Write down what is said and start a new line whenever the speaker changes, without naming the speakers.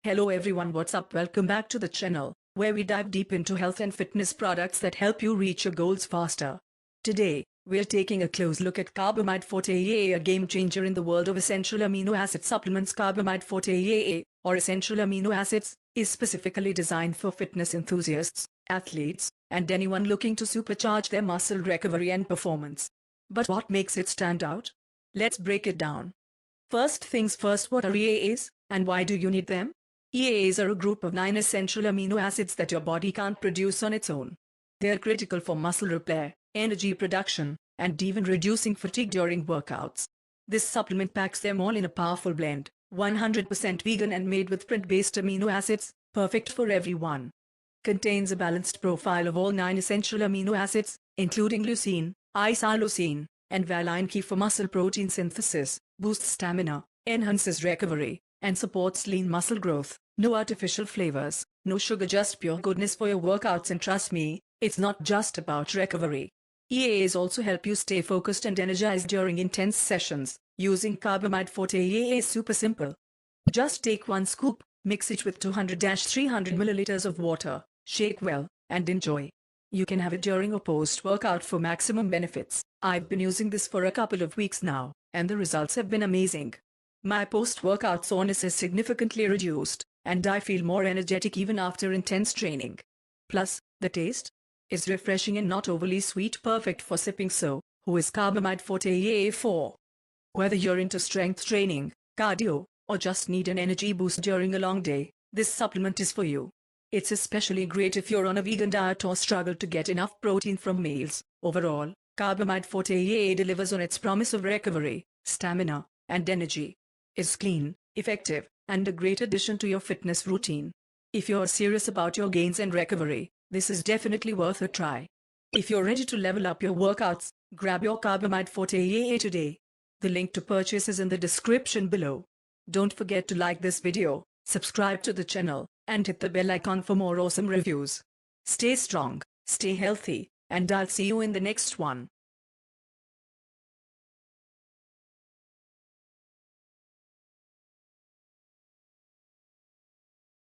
Hello everyone, what's up? Welcome back to the channel, where we dive deep into health and fitness products that help you reach your goals faster. Today, we're taking a close look at Carbamide Forte EAA, a game changer in the world of essential amino acid supplements. Carbamide Forte EAA, or essential amino acids, is specifically designed for fitness enthusiasts, athletes, and anyone looking to supercharge their muscle recovery and performance. But what makes it stand out? Let's break it down. First things first, what are EAAs, and why do you need them? EAAs are a group of 9 essential amino acids that your body can't produce on its own. They are critical for muscle repair, energy production, and even reducing fatigue during workouts. This supplement packs them all in a powerful blend, 100% vegan and made with plant-based amino acids, perfect for everyone. Contains a balanced profile of all 9 essential amino acids, including leucine, isoleucine, and valine, key for muscle protein synthesis, boosts stamina, enhances recovery, and supports lean muscle growth. No artificial flavors, no sugar, just pure goodness for your workouts. And trust me, it's not just about recovery. EAAs also help you stay focused and energized during intense sessions. Using Carbamide Forte EAA is super simple. Just take 1 scoop, mix it with 200-300 milliliters of water, shake well, and enjoy. You can have it during or post-workout for maximum benefits. I've been using this for a couple of weeks now, and the results have been amazing. My post-workout soreness is significantly reduced, and I feel more energetic even after intense training. Plus, the taste is refreshing and not overly sweet, perfect for sipping. So, who is Carbamide Forte EAA for? Whether you're into strength training, cardio, or just need an energy boost during a long day, this supplement is for you. It's especially great if you're on a vegan diet or struggle to get enough protein from meals. Overall, Carbamide Forte EAA delivers on its promise of recovery, stamina, and energy. It's clean, effective, and a great addition to your fitness routine. If you're serious about your gains and recovery, this is definitely worth a try. If you're ready to level up your workouts, grab your Carbamide Forte EAA today. The link to purchase is in the description below. Don't forget to like this video, subscribe to the channel, and hit the bell icon for more awesome reviews. Stay strong, stay healthy, and I'll see you in the next one.